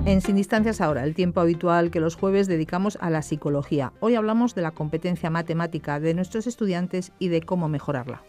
En Sin Distancias ahora, el tiempo habitual que los jueves dedicamos a la psicología. Hoy hablamos de la competencia matemática de nuestros estudiantes y de cómo mejorarla.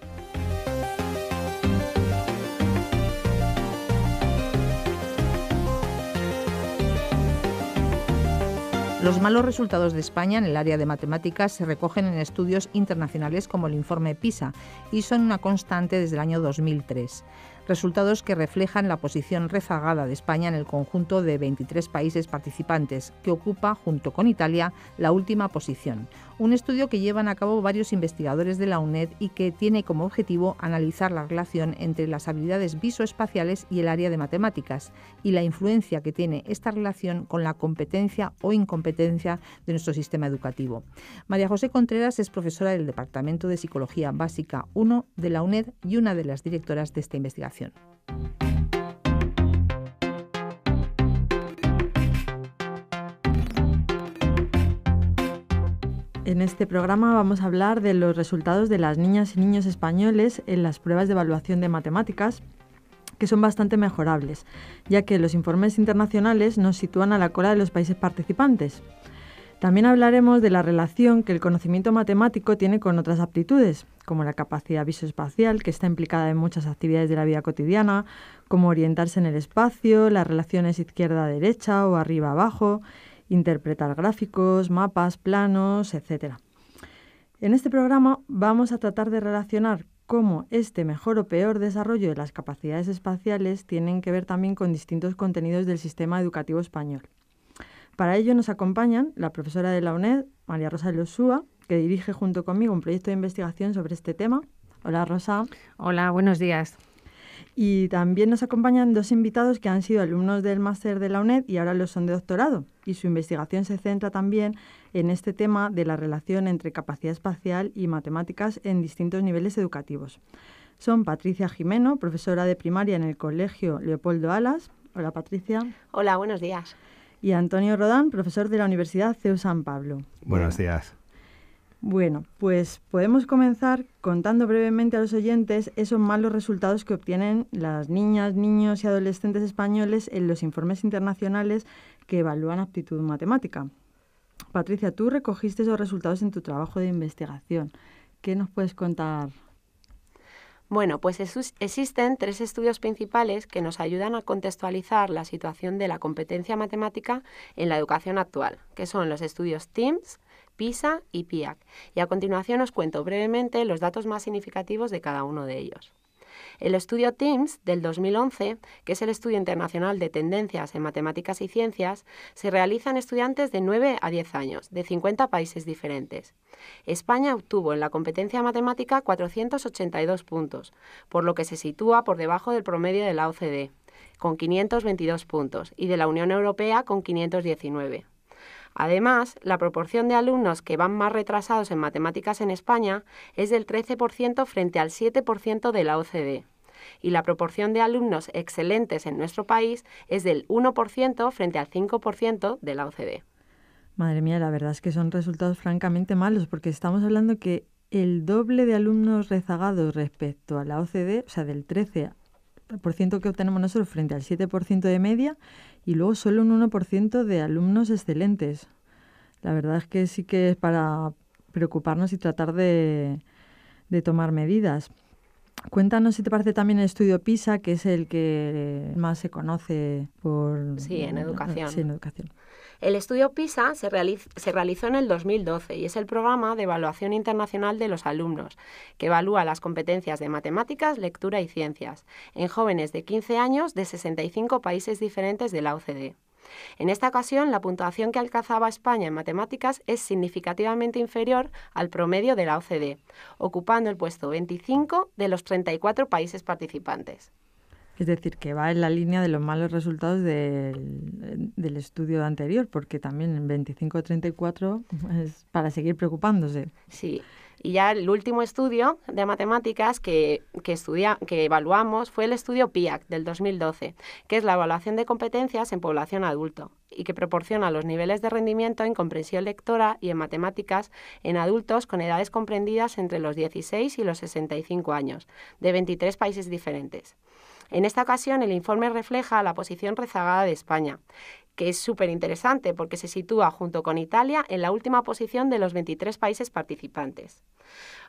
Los malos resultados de España en el área de matemáticas se recogen en estudios internacionales como el informe PISA y son una constante desde el año 2003. Resultados que reflejan la posición rezagada de España en el conjunto de 23 países participantes, que ocupa, junto con Italia, la última posición. Un estudio que llevan a cabo varios investigadores de la UNED y que tiene como objetivo analizar la relación entre las habilidades visoespaciales y el área de matemáticas y la influencia que tiene esta relación con la competencia o incompetencia de nuestro sistema educativo. María José Contreras es profesora del Departamento de Psicología Básica 1 de la UNED y una de las directoras de esta investigación. En este programa vamos a hablar de los resultados de las niñas y niños españoles en las pruebas de evaluación de matemáticas, que son bastante mejorables, ya que los informes internacionales nos sitúan a la cola de los países participantes. También hablaremos de la relación que el conocimiento matemático tiene con otras aptitudes, como la capacidad visoespacial, que está implicada en muchas actividades de la vida cotidiana, como orientarse en el espacio, las relaciones izquierda-derecha o arriba-abajo, interpretar gráficos, mapas, planos, etc. En este programa vamos a tratar de relacionar cómo este mejor o peor desarrollo de las capacidades espaciales tienen que ver también con distintos contenidos del sistema educativo español. Para ello nos acompañan la profesora de la UNED, María Rosa Elosúa, que dirige junto conmigo un proyecto de investigación sobre este tema. Hola, Rosa. Hola, buenos días. Y también nos acompañan dos invitados que han sido alumnos del máster de la UNED y ahora lo son de doctorado. Y su investigación se centra también en este tema de la relación entre capacidad espacial y matemáticas en distintos niveles educativos. Son Patricia Jimeno, profesora de primaria en el Colegio Leopoldo Alas. Hola, Patricia. Hola, buenos días. Y Antonio Rodán, profesor de la Universidad CEU San Pablo. Buenos días. Bueno, pues podemos comenzar contando brevemente a los oyentes esos malos resultados que obtienen las niñas, niños y adolescentes españoles en los informes internacionales que evalúan aptitud matemática. Patricia, tú recogiste esos resultados en tu trabajo de investigación. ¿Qué nos puedes contar? Bueno, pues existen tres estudios principales que nos ayudan a contextualizar la situación de la competencia matemática en la educación actual, que son los estudios TIMSS, PISA y PIAAC. Y a continuación os cuento brevemente los datos más significativos de cada uno de ellos. El estudio TIMSS del 2011, que es el Estudio Internacional de Tendencias en Matemáticas y Ciencias, se realiza en estudiantes de 9 a 10 años, de 50 países diferentes. España obtuvo en la competencia matemática 482 puntos, por lo que se sitúa por debajo del promedio de la OCDE, con 522 puntos, y de la Unión Europea con 519. Además, la proporción de alumnos que van más retrasados en matemáticas en España es del 13% frente al 7% de la OCDE. Y la proporción de alumnos excelentes en nuestro país es del 1% frente al 5% de la OCDE. Madre mía, la verdad es que son resultados francamente malos, porque estamos hablando que el doble de alumnos rezagados respecto a la OCDE, o sea, del 13% que obtenemos nosotros frente al 7% de media, y luego solo un 1% de alumnos excelentes. La verdad es que sí que es para preocuparnos y tratar de tomar medidas. Cuéntanos si te parece también el estudio PISA, que es el que más se conoce por... Sí, en educación. Sí, en educación. El estudio PISA se realizó en el 2012 y es el programa de evaluación internacional de los alumnos, que evalúa las competencias de matemáticas, lectura y ciencias en jóvenes de 15 años de 65 países diferentes de la OCDE. En esta ocasión, la puntuación que alcanzaba España en matemáticas es significativamente inferior al promedio de la OCDE, ocupando el puesto 25 de los 34 países participantes. Es decir, que va en la línea de los malos resultados del estudio anterior, porque también en 25-34 es para seguir preocupándose. Sí, y ya el último estudio de matemáticas que evaluamos fue el estudio PIAAC del 2012, que es la evaluación de competencias en población adulto y que proporciona los niveles de rendimiento en comprensión lectora y en matemáticas en adultos con edades comprendidas entre los 16 y los 65 años, de 23 países diferentes. En esta ocasión, el informe refleja la posición rezagada de España, que es súper interesante porque se sitúa junto con Italia en la última posición de los 23 países participantes.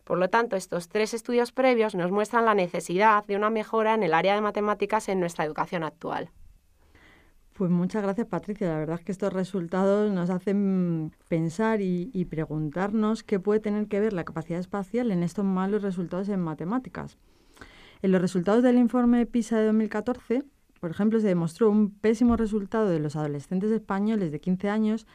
Por lo tanto, estos 3 estudios previos nos muestran la necesidad de una mejora en el área de matemáticas en nuestra educación actual. Pues muchas gracias, Patricia. La verdad es que estos resultados nos hacen pensar y preguntarnos qué puede tener que ver la capacidad espacial en estos malos resultados en matemáticas. En los resultados del informe PISA de 2014, por ejemplo, se demostró un pésimo resultado de los adolescentes españoles de 15 años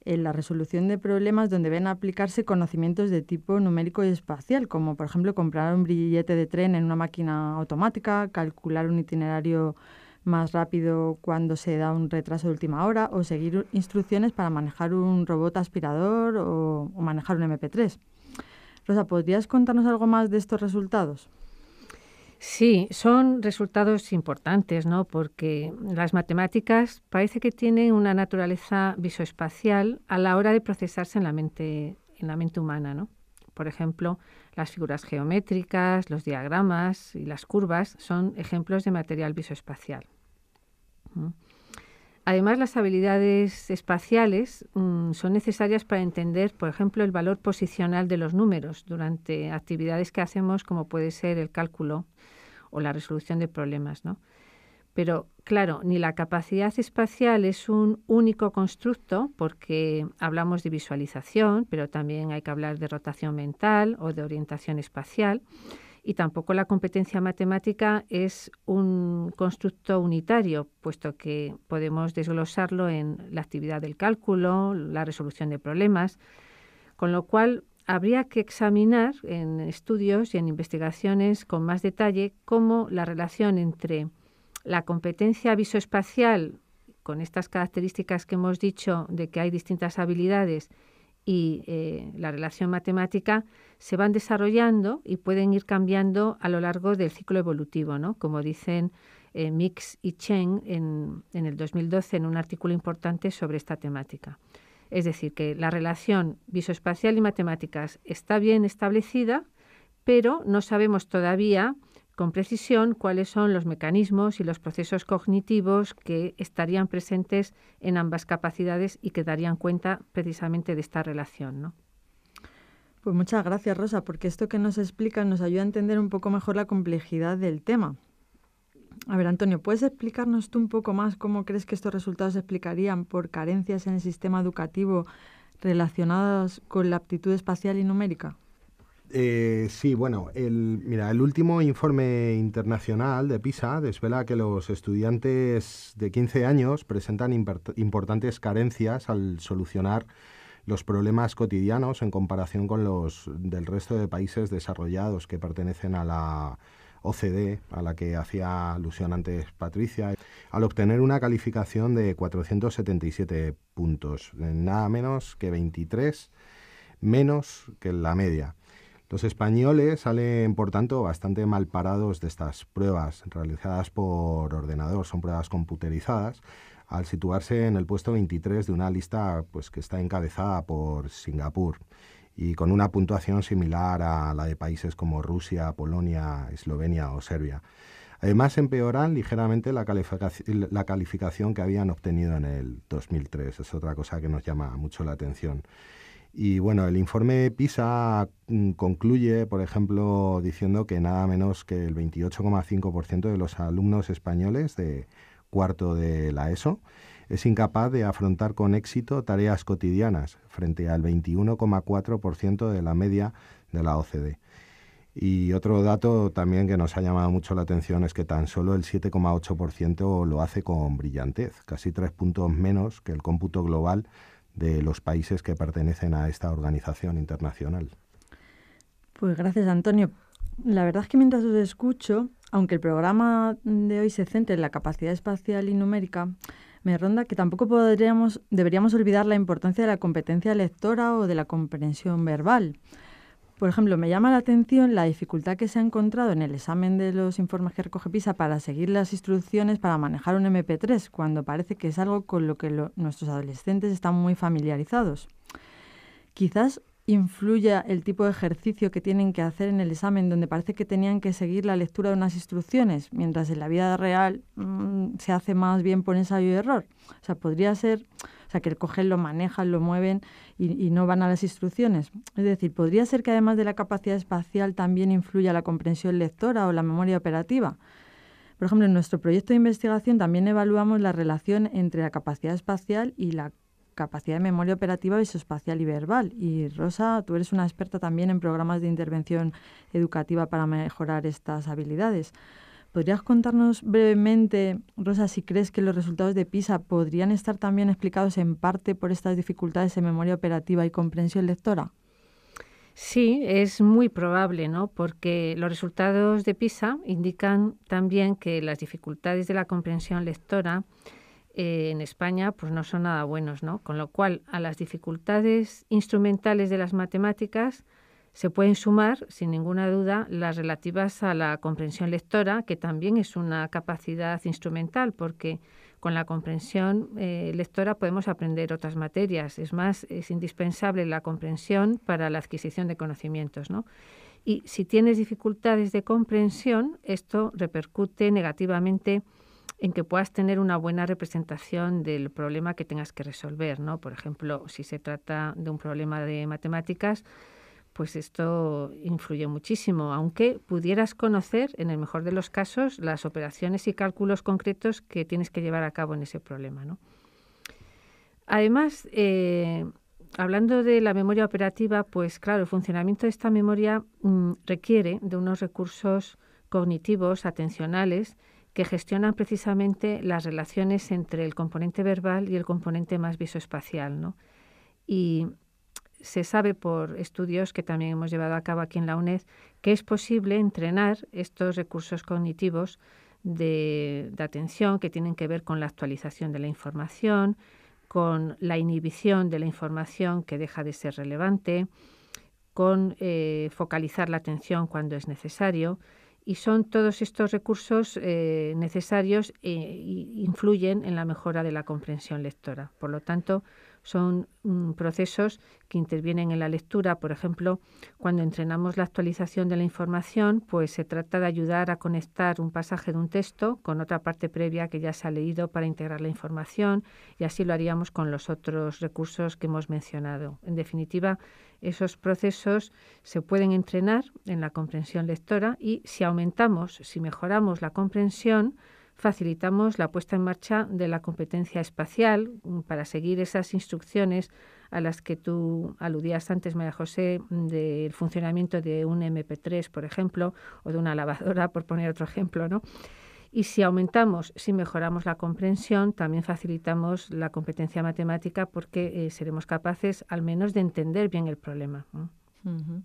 en la resolución de problemas donde ven aplicarse conocimientos de tipo numérico y espacial, como por ejemplo comprar un billete de tren en una máquina automática, calcular un itinerario más rápido cuando se da un retraso de última hora o seguir instrucciones para manejar un robot aspirador o manejar un MP3. Rosa, ¿podrías contarnos algo más de estos resultados? Sí, son resultados importantes, ¿no? Porque las matemáticas parece que tienen una naturaleza visoespacial a la hora de procesarse en la mente humana, ¿no? Por ejemplo, las figuras geométricas, los diagramas y las curvas son ejemplos de material visoespacial. Además, las habilidades espaciales son necesarias para entender, por ejemplo, el valor posicional de los números durante actividades que hacemos, como puede ser el cálculo o la resolución de problemas, ¿no? Pero, claro, ni la capacidad espacial es un único constructo, porque hablamos de visualización, pero también hay que hablar de rotación mental o de orientación espacial. Y tampoco la competencia matemática es un constructo unitario, puesto que podemos desglosarlo en la actividad del cálculo, la resolución de problemas, con lo cual habría que examinar en estudios y en investigaciones con más detalle cómo la relación entre la competencia visoespacial, con estas características que hemos dicho de que hay distintas habilidades, y la relación matemática se van desarrollando y pueden ir cambiando a lo largo del ciclo evolutivo, ¿no? Como dicen Mix y Chen en el 2012 en un artículo importante sobre esta temática. Es decir, que la relación visoespacial y matemáticas está bien establecida, pero no sabemos todavía con precisión cuáles son los mecanismos y los procesos cognitivos que estarían presentes en ambas capacidades y que darían cuenta precisamente de esta relación, ¿no? Pues muchas gracias, Rosa, porque esto que nos explica nos ayuda a entender un poco mejor la complejidad del tema. A ver, Antonio, ¿puedes explicarnos tú un poco más cómo crees que estos resultados se explicarían por carencias en el sistema educativo relacionadas con la aptitud espacial y numérica? Sí, bueno, el último informe internacional de PISA desvela que los estudiantes de 15 años presentan importantes carencias al solucionar los problemas cotidianos en comparación con los del resto de países desarrollados que pertenecen a la OCDE, a la que hacía alusión antes Patricia, al obtener una calificación de 477 puntos, nada menos que 23 menos que la media. Los españoles salen, por tanto, bastante mal parados de estas pruebas realizadas por ordenador. Son pruebas computerizadas, al situarse en el puesto 23 de una lista pues, que está encabezada por Singapur y con una puntuación similar a la de países como Rusia, Polonia, Eslovenia o Serbia. Además, empeoran ligeramente la calificación que habían obtenido en el 2003. Es otra cosa que nos llama mucho la atención. Y bueno, el informe PISA concluye, por ejemplo, diciendo que nada menos que el 28,5% de los alumnos españoles de cuarto de la ESO es incapaz de afrontar con éxito tareas cotidianas, frente al 21,4% de la media de la OCDE. Y otro dato también que nos ha llamado mucho la atención es que tan solo el 7,8% lo hace con brillantez, casi 3 puntos menos que el cómputo global de los países que pertenecen a esta organización internacional. Pues gracias, Antonio. La verdad es que mientras os escucho, aunque el programa de hoy se centre en la capacidad espacial y numérica, me ronda que tampoco deberíamos olvidar la importancia de la competencia lectora o de la comprensión verbal. Por ejemplo, me llama la atención la dificultad que se ha encontrado en el examen de los informes que recoge PISA para seguir las instrucciones para manejar un MP3, cuando parece que es algo con lo que nuestros adolescentes están muy familiarizados. Quizás influya el tipo de ejercicio que tienen que hacer en el examen, donde parece que tenían que seguir la lectura de unas instrucciones, mientras en la vida real se hace más bien por ensayo y error. O sea, podría ser, o sea, que cogen, lo manejan, lo mueven y no van a las instrucciones. Es decir, podría ser que además de la capacidad espacial también influya la comprensión lectora o la memoria operativa. Por ejemplo, en nuestro proyecto de investigación también evaluamos la relación entre la capacidad espacial y la capacidad de memoria operativa, visoespacial y verbal. Y Rosa, tú eres una experta también en programas de intervención educativa para mejorar estas habilidades. ¿Podrías contarnos brevemente, Rosa, si crees que los resultados de PISA podrían estar también explicados en parte por estas dificultades en memoria operativa y comprensión lectora? Sí, es muy probable, ¿no? Porque los resultados de PISA indican también que las dificultades de la comprensión lectora en España pues no son nada buenos, ¿no? Con lo cual, a las dificultades instrumentales de las matemáticas se pueden sumar, sin ninguna duda, las relativas a la comprensión lectora, que también es una capacidad instrumental, porque con la comprensión lectora podemos aprender otras materias. Es más, es indispensable la comprensión para la adquisición de conocimientos, ¿no? Y si tienes dificultades de comprensión, esto repercute negativamente en que puedas tener una buena representación del problema que tengas que resolver, ¿no? Por ejemplo, si se trata de un problema de matemáticas, pues esto influye muchísimo, aunque pudieras conocer, en el mejor de los casos, las operaciones y cálculos concretos que tienes que llevar a cabo en ese problema, ¿no? Además, hablando de la memoria operativa, pues claro, el funcionamiento de esta memoria requiere de unos recursos cognitivos, atencionales, que gestionan precisamente las relaciones entre el componente verbal y el componente más visoespacial, ¿no? Y se sabe por estudios que también hemos llevado a cabo aquí en la UNED que es posible entrenar estos recursos cognitivos de atención que tienen que ver con la actualización de la información, con la inhibición de la información que deja de ser relevante, con focalizar la atención cuando es necesario. Y son todos estos recursos necesarios e influyen en la mejora de la comprensión lectora. Por lo tanto, son procesos que intervienen en la lectura. Por ejemplo, cuando entrenamos la actualización de la información, pues se trata de ayudar a conectar un pasaje de un texto con otra parte previa que ya se ha leído para integrar la información, y así lo haríamos con los otros recursos que hemos mencionado. En definitiva, esos procesos se pueden entrenar en la comprensión lectora y si mejoramos la comprensión, facilitamos la puesta en marcha de la competencia espacial para seguir esas instrucciones a las que tú aludías antes, María José, del funcionamiento de un MP3, por ejemplo, o de una lavadora, por poner otro ejemplo, ¿no? Y si mejoramos la comprensión, también facilitamos la competencia matemática porque seremos capaces al menos de entender bien el problema, ¿no? Uh-huh.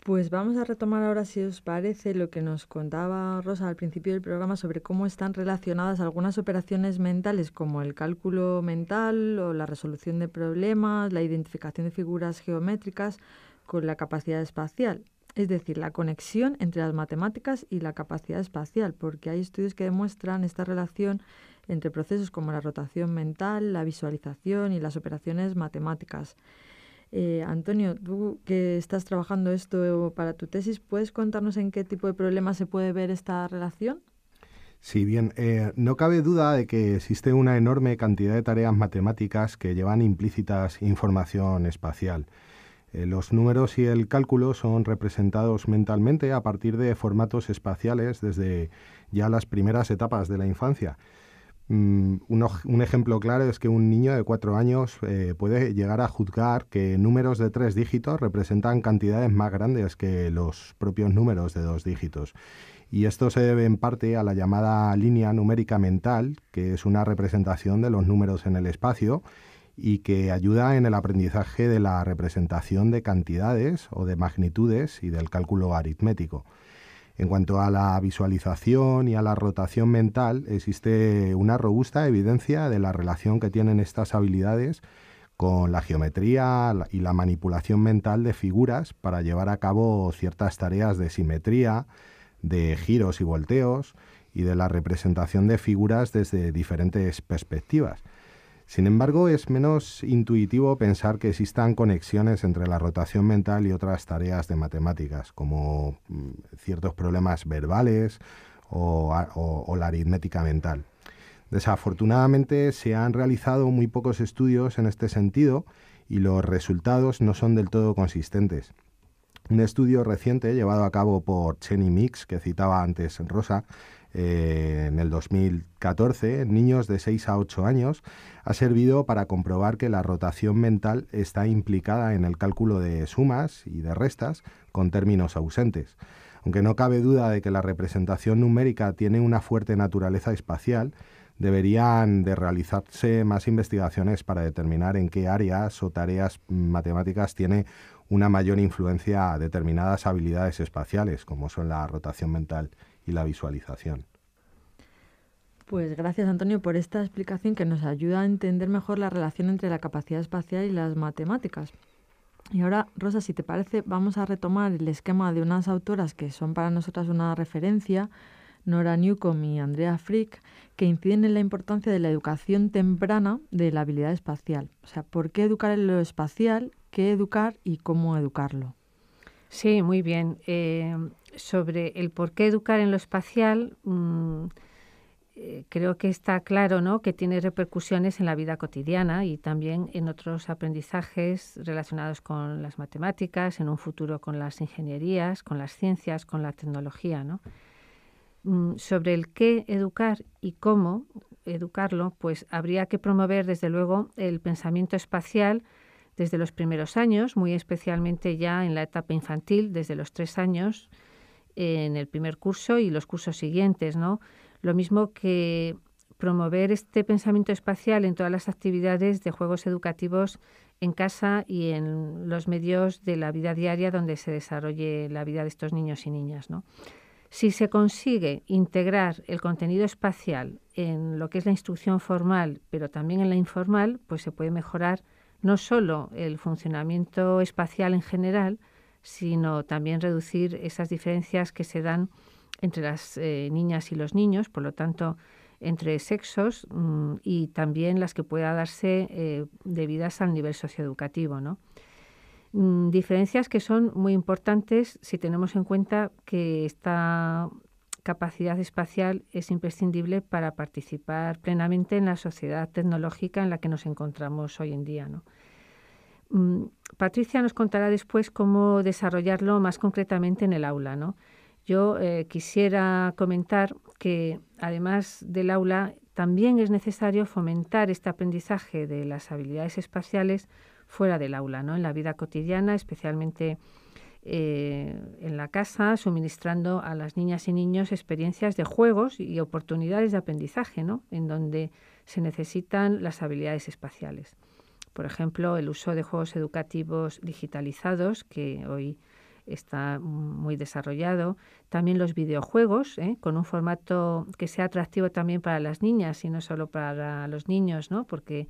Pues vamos a retomar ahora, si os parece, lo que nos contaba Rosa al principio del programa sobre cómo están relacionadas algunas operaciones mentales como el cálculo mental o la resolución de problemas, la identificación de figuras geométricas con la capacidad espacial. Es decir, la conexión entre las matemáticas y la capacidad espacial, porque hay estudios que demuestran esta relación entre procesos como la rotación mental, la visualización y las operaciones matemáticas. Antonio, tú que estás trabajando esto para tu tesis, ¿puedes contarnos en qué tipo de problemas se puede ver esta relación? Sí, bien. No cabe duda de que existe una enorme cantidad de tareas matemáticas que llevan implícitas información espacial. Los números y el cálculo son representados mentalmente a partir de formatos espaciales desde ya las primeras etapas de la infancia. Un ejemplo claro es que un niño de 4 años puede llegar a juzgar que números de 3 dígitos representan cantidades más grandes que los propios números de 2 dígitos. Y esto se debe en parte a la llamada línea numérica mental, que es una representación de los números en el espacio y que ayuda en el aprendizaje de la representación de cantidades o de magnitudes y del cálculo aritmético. En cuanto a la visualización y a la rotación mental, existe una robusta evidencia de la relación que tienen estas habilidades con la geometría y la manipulación mental de figuras para llevar a cabo ciertas tareas de simetría, de giros y volteos y de la representación de figuras desde diferentes perspectivas. Sin embargo, es menos intuitivo pensar que existan conexiones entre la rotación mental y otras tareas de matemáticas, como ciertos problemas verbales o la aritmética mental. Desafortunadamente, se han realizado muy pocos estudios en este sentido y los resultados no son del todo consistentes. Un estudio reciente llevado a cabo por Chen y Mix, que citaba antes Rosa, en el 2014, en niños de 6 a 8 años, ha servido para comprobar que la rotación mental está implicada en el cálculo de sumas y de restas con términos ausentes. Aunque no cabe duda de que la representación numérica tiene una fuerte naturaleza espacial, deberían de realizarse más investigaciones para determinar en qué áreas o tareas matemáticas tiene una mayor influencia a determinadas habilidades espaciales, como son la rotación mental y la visualización. Pues gracias, Antonio, por esta explicación que nos ayuda a entender mejor la relación entre la capacidad espacial y las matemáticas. Y ahora, Rosa, si te parece, vamos a retomar el esquema de unas autoras que son para nosotras una referencia, Nora Newcomb y Andrea Frick, que inciden en la importancia de la educación temprana de la habilidad espacial. O sea, ¿por qué educar en lo espacial? ¿Qué educar y cómo educarlo? Sí, muy bien. Sobre el por qué educar en lo espacial, creo que está claro, ¿no?, que tiene repercusiones en la vida cotidiana y también en otros aprendizajes relacionados con las matemáticas, en un futuro con las ingenierías, con las ciencias, con la tecnología, ¿no? Sobre el qué educar y cómo educarlo, pues habría que promover, desde luego, el pensamiento espacial desde los primeros años, muy especialmente ya en la etapa infantil, desde los 3 años, en el primer curso y los cursos siguientes, ¿no? Lo mismo que promover este pensamiento espacial en todas las actividades de juegos educativos en casa y en los medios de la vida diaria donde se desarrolle la vida de estos niños y niñas, ¿no? Si se consigue integrar el contenido espacial en lo que es la instrucción formal, pero también en la informal, pues se puede mejorar no solo el funcionamiento espacial en general, sino también reducir esas diferencias que se dan entre las niñas y los niños, por lo tanto, entre sexos y también las que pueda darse debidas al nivel socioeducativo, ¿no? Diferencias que son muy importantes si tenemos en cuenta que esta capacidad espacial es imprescindible para participar plenamente en la sociedad tecnológica en la que nos encontramos hoy en día, ¿no? Patricia nos contará después cómo desarrollarlo más concretamente en el aula, ¿no? Yo quisiera comentar que, además del aula, también es necesario fomentar este aprendizaje de las habilidades espaciales fuera del aula, ¿no?, en la vida cotidiana, especialmente en la casa, suministrando a las niñas y niños experiencias de juegos y oportunidades de aprendizaje, ¿no?, en donde se necesitan las habilidades espaciales. Por ejemplo, el uso de juegos educativos digitalizados, que hoy está muy desarrollado. También los videojuegos, con un formato que sea atractivo también para las niñas y no solo para los niños, ¿no?, porque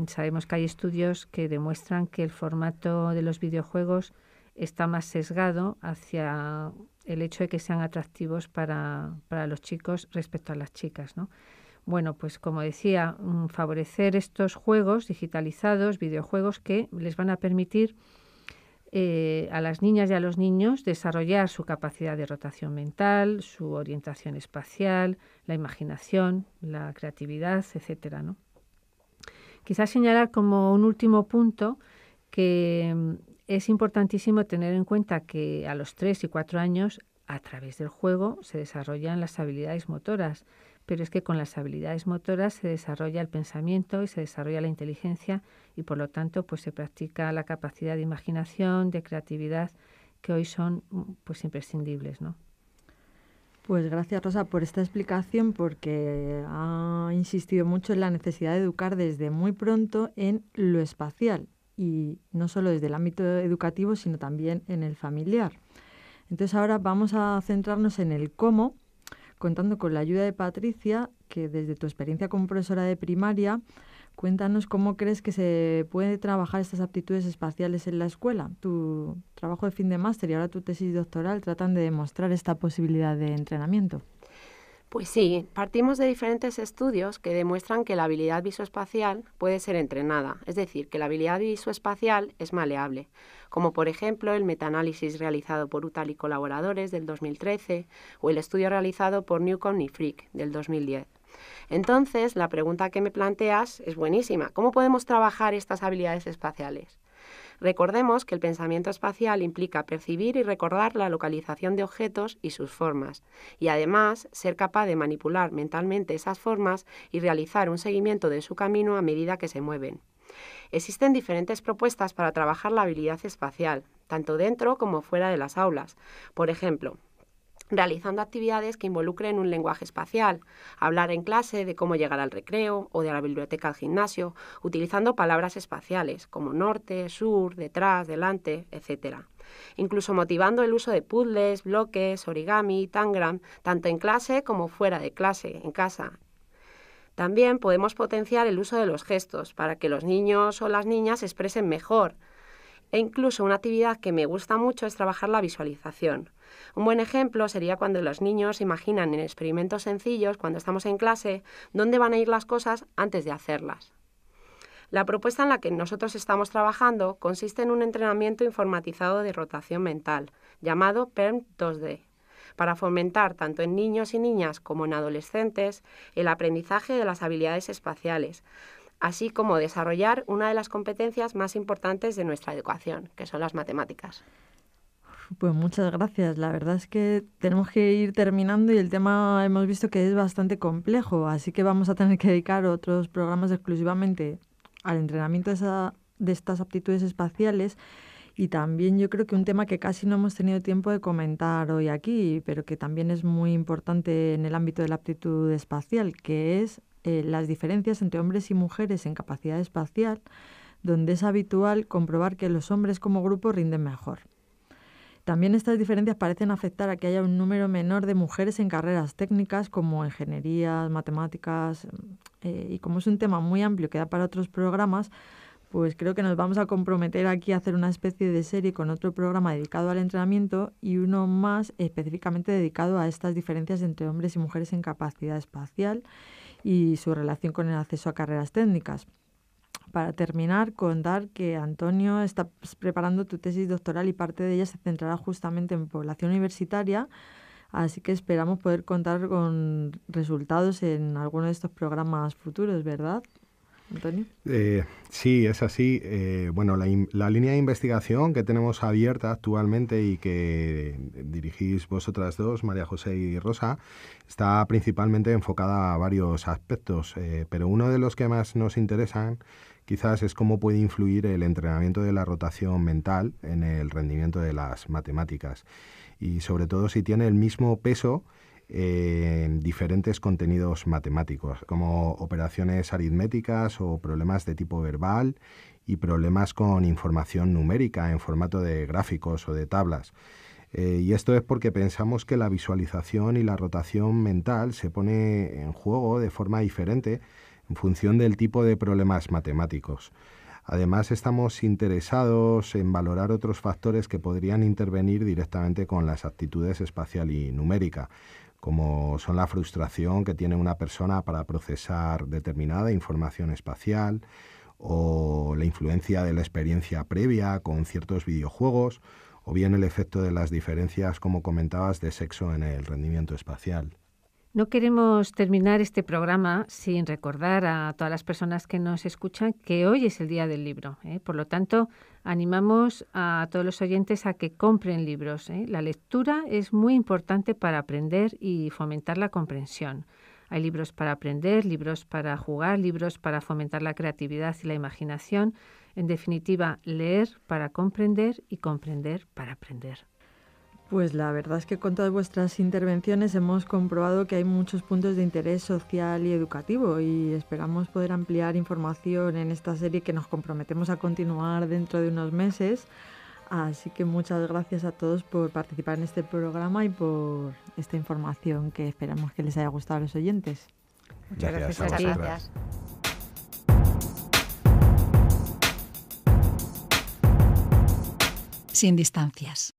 sabemos que hay estudios que demuestran que el formato de los videojuegos está más sesgado hacia el hecho de que sean atractivos para los chicos respecto a las chicas, ¿no? Bueno, pues como decía, favorecer estos juegos digitalizados, videojuegos que les van a permitir a las niñas y a los niños desarrollar su capacidad de rotación mental, su orientación espacial, la imaginación, la creatividad, etcétera, ¿no? Quizás señalar como un último punto que es importantísimo tener en cuenta que a los 3 y 4 años, a través del juego, se desarrollan las habilidades motoras, pero es que con las habilidades motoras se desarrolla el pensamiento y se desarrolla la inteligencia y, por lo tanto, pues se practica la capacidad de imaginación, de creatividad, que hoy son pues imprescindibles, ¿no? Pues gracias, Rosa, por esta explicación, porque ha insistido mucho en la necesidad de educar desde muy pronto en lo espacial, y no solo desde el ámbito educativo, sino también en el familiar. Entonces ahora vamos a centrarnos en el cómo, contando con la ayuda de Patricia, que desde tu experiencia como profesora de primaria, cuéntanos cómo crees que se puede trabajar estas aptitudes espaciales en la escuela. Tu trabajo de fin de máster y ahora tu tesis doctoral tratan de demostrar esta posibilidad de entrenamiento. Pues sí, partimos de diferentes estudios que demuestran que la habilidad visoespacial puede ser entrenada, es decir, que la habilidad visoespacial es maleable, como por ejemplo el metaanálisis realizado por Utal y colaboradores del 2013 o el estudio realizado por Newcomb y Frick del 2010. Entonces, la pregunta que me planteas es buenísima. ¿Cómo podemos trabajar estas habilidades espaciales? Recordemos que el pensamiento espacial implica percibir y recordar la localización de objetos y sus formas, y además ser capaz de manipular mentalmente esas formas y realizar un seguimiento de su camino a medida que se mueven. Existen diferentes propuestas para trabajar la habilidad espacial, tanto dentro como fuera de las aulas. Por ejemplo, realizando actividades que involucren un lenguaje espacial, hablar en clase de cómo llegar al recreo o de la biblioteca al gimnasio, utilizando palabras espaciales como norte, sur, detrás, delante, etc. Incluso motivando el uso de puzzles, bloques, origami, tangram, tanto en clase como fuera de clase, en casa. También podemos potenciar el uso de los gestos para que los niños o las niñas se expresen mejor. E incluso una actividad que me gusta mucho es trabajar la visualización. Un buen ejemplo sería cuando los niños imaginan en experimentos sencillos, cuando estamos en clase, dónde van a ir las cosas antes de hacerlas. La propuesta en la que nosotros estamos trabajando consiste en un entrenamiento informatizado de rotación mental, llamado PERM 2D, para fomentar tanto en niños y niñas como en adolescentes el aprendizaje de las habilidades espaciales, así como desarrollar una de las competencias más importantes de nuestra educación, que son las matemáticas. Pues muchas gracias. La verdad es que tenemos que ir terminando y el tema hemos visto que es bastante complejo, así que vamos a tener que dedicar otros programas exclusivamente al entrenamiento de estas aptitudes espaciales. Y también yo creo que un tema que casi no hemos tenido tiempo de comentar hoy aquí, pero que también es muy importante en el ámbito de la aptitud espacial, que es las diferencias entre hombres y mujeres en capacidad espacial, donde es habitual comprobar que los hombres como grupo rinden mejor. También estas diferencias parecen afectar a que haya un número menor de mujeres en carreras técnicas como ingenierías, matemáticas, y como es un tema muy amplio que da para otros programas, pues creo que nos vamos a comprometer aquí a hacer una especie de serie con otro programa dedicado al entrenamiento y uno más específicamente dedicado a estas diferencias entre hombres y mujeres en capacidad espacial y su relación con el acceso a carreras técnicas. Para terminar, contar que Antonio está preparando tu tesis doctoral y parte de ella se centrará justamente en población universitaria, así que esperamos poder contar con resultados en alguno de estos programas futuros, ¿verdad, Antonio? Sí, es así. Bueno, la línea de investigación que tenemos abierta actualmente y que dirigís vosotras dos, María José y Rosa, está principalmente enfocada a varios aspectos, pero uno de los que más nos interesan quizás es cómo puede influir el entrenamiento de la rotación mental en el rendimiento de las matemáticas y sobre todo si tiene el mismo peso en diferentes contenidos matemáticos, como operaciones aritméticas o problemas de tipo verbal y problemas con información numérica en formato de gráficos o de tablas. Y esto es porque pensamos que la visualización y la rotación mental se pone en juego de forma diferente en función del tipo de problemas matemáticos. Además, estamos interesados en valorar otros factores que podrían intervenir directamente con las aptitudes espacial y numérica, como son la frustración que tiene una persona para procesar determinada información espacial o la influencia de la experiencia previa con ciertos videojuegos o bien el efecto de las diferencias, como comentabas, de sexo en el rendimiento espacial. No queremos terminar este programa sin recordar a todas las personas que nos escuchan que hoy es el Día del Libro. Por lo tanto, animamos a todos los oyentes a que compren libros. La lectura es muy importante para aprender y fomentar la comprensión. Hay libros para aprender, libros para jugar, libros para fomentar la creatividad y la imaginación. En definitiva, leer para comprender y comprender para aprender. Pues la verdad es que con todas vuestras intervenciones hemos comprobado que hay muchos puntos de interés social y educativo y esperamos poder ampliar información en esta serie que nos comprometemos a continuar dentro de unos meses. Así que muchas gracias a todos por participar en este programa y por esta información que esperamos que les haya gustado a los oyentes. Muchas gracias a ti. Gracias. Sin distancias.